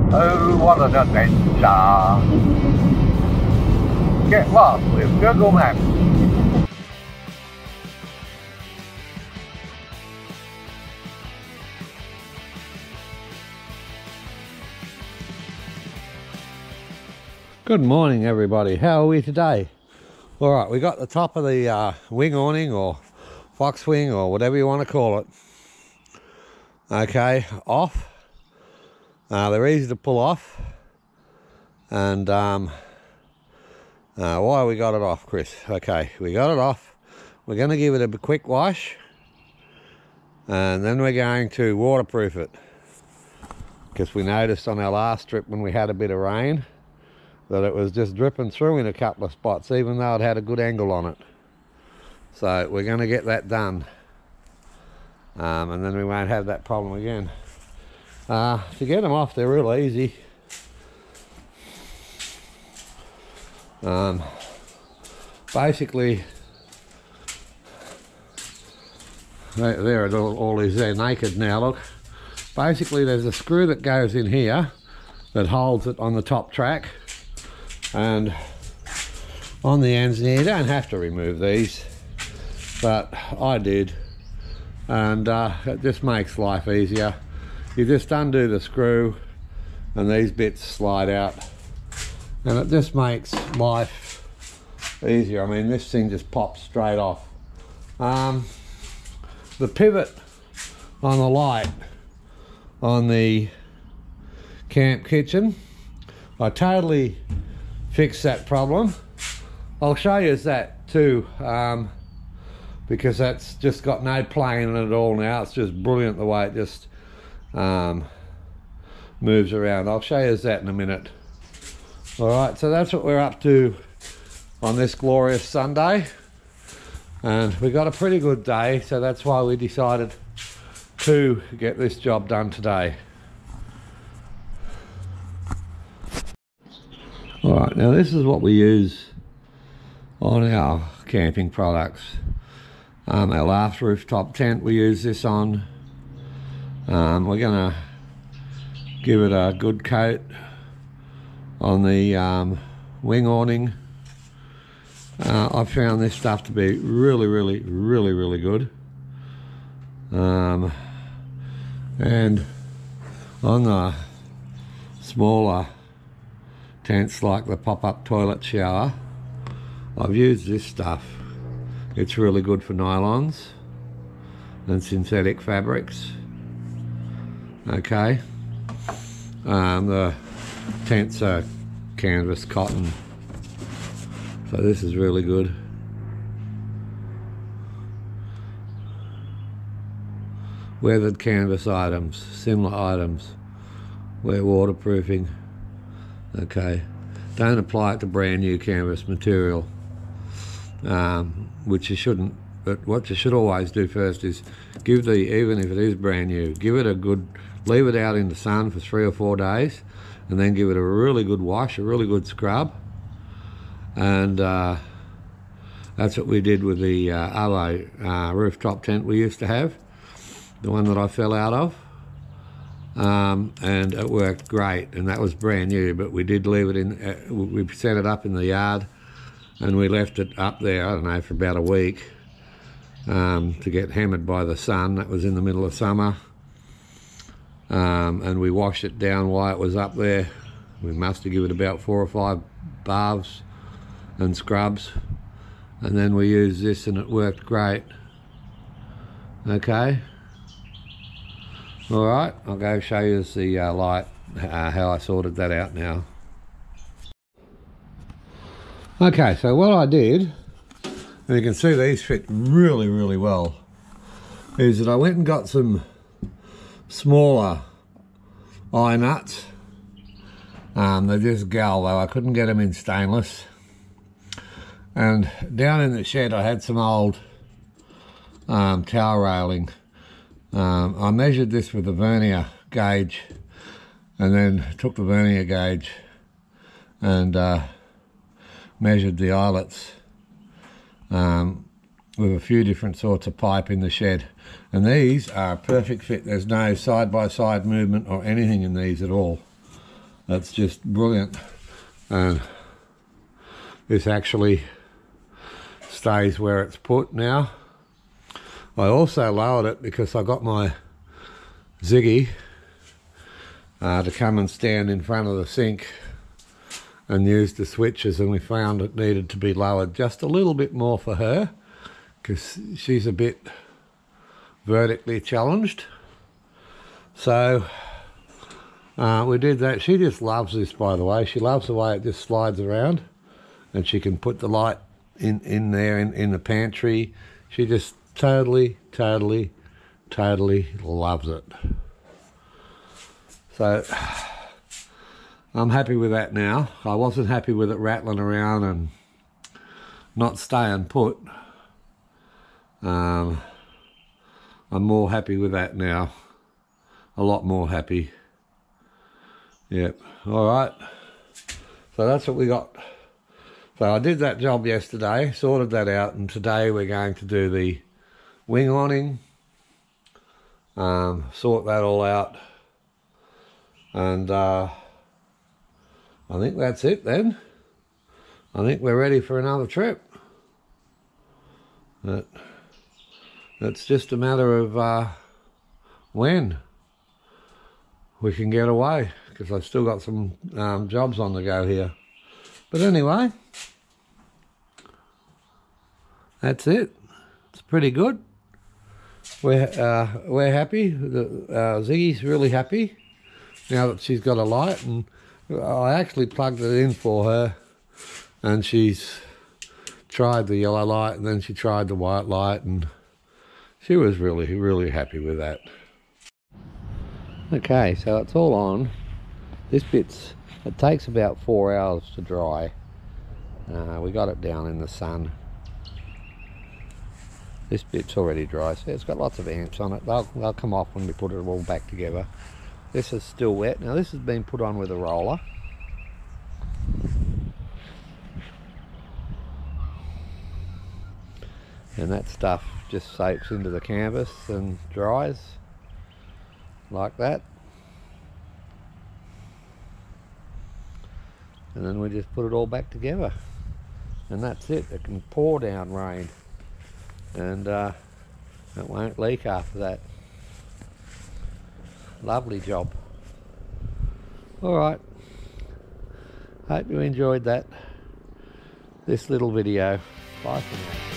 Oh, what an adventure! Get lost with Google Maps. Good morning, everybody. How are we today? All right, we got the top of the wing awning or fox wing or whatever you want to call it. Okay, off. They're easy to pull off. And why we got it off, Chris? Okay, we got it off. We're going to give it a quick wash. And then we're going to waterproof it. Because we noticed on our last trip when we had a bit of rain that it was just dripping through in a couple of spots, even though it had a good angle on it. So we're going to get that done. And then we won't have that problem again. To get them off, they're real easy. Basically, there all is there naked now, look. Basically, there's a screw that goes in here that holds it on the top track. And on the ends here, you don't have to remove these, but I did. And it just makes life easier. You just undo the screw and these bits slide out, and it just makes life easier. I mean, this thing just pops straight off. The pivot on the light on the camp kitchen, I totally fixed that problem. I'll show you that too, because that's just got no plane in it at all now. It's just brilliant the way it just moves around. I'll show you that in a minute. All right, so that's what we're up to on this glorious Sunday, and we got a pretty good day, so that's why we decided to get this job done today. All right, now this is what we use on our camping products. Our last rooftop tent we use this on. We're gonna give it a good coat on the wing awning. I found this stuff to be really good. And on the smaller tents like the pop-up toilet shower, I've used this stuff. It's really good for nylons and synthetic fabrics. Okay, the tents are canvas cotton, so this is really good. Weathered canvas items, similar items, wear waterproofing. Okay, don't apply it to brand new canvas material, which you shouldn't. But what you should always do first is give even if it is brand new, give it a good, leave it out in the sun for 3 or 4 days, and then give it a really good wash, a really good scrub. And that's what we did with the other rooftop tent we used to have, the one that I fell out of. And it worked great, and that was brand new, but we did leave it in, we set it up in the yard and we left it up there, I don't know, for about a week to get hammered by the sun. That was in the middle of summer. And we washed it down while it was up there. We must have given it about 4 or 5 baths and scrubs, and then we used this and it worked great. Okay. All right, I'll go show you the light, how I sorted that out now. Okay, so what I did, and you can see these fit really well, is that I went and got some smaller eye nuts. They're just gal though, I couldn't get them in stainless. And down in the shed I had some old towel railing. I measured this with the vernier gauge, and then took the vernier gauge and measured the eyelets with a few different sorts of pipe in the shed. And these are a perfect fit. There's no side-by-side movement or anything in these at all. That's just brilliant. And this actually stays where it's put now. I also lowered it because I got my Ziggy to come and stand in front of the sink and use the switches, and we found it needed to be lowered just a little bit more for her because she's a bit vertically challenged. So we did that. She just loves this, by the way. She loves the way it just slides around, and she can put the light in there in the pantry. She just totally loves it. So I'm happy with that now. I wasn't happy with it rattling around and not staying put. I'm more happy with that now. A lot more happy. Yep. All right. So that's what we got. So I did that job yesterday, sorted that out, and today we're going to do the wing awning, sort that all out, and I think that's it then. I think we're ready for another trip. It's just a matter of when we can get away, because I've still got some jobs on the go here. But anyway, that's it. It's pretty good. We're happy. Ziggy's really happy now that she's got a light, and I actually plugged it in for her, and she's tried the yellow light, and then she tried the white light, and she was really happy with that. Okay, so it's all on. It takes about 4 hours to dry. We got it down in the sun. This bit's already dry, so it's got lots of ants on it. They'll come off when we put it all back together. This is still wet. Now this has been put on with a roller. And that stuff just soaks into the canvas and dries like that. And then we just put it all back together. And that's it. It can pour down rain, and it won't leak after that. Lovely job. Alright, hope you enjoyed this little video. Bye for now.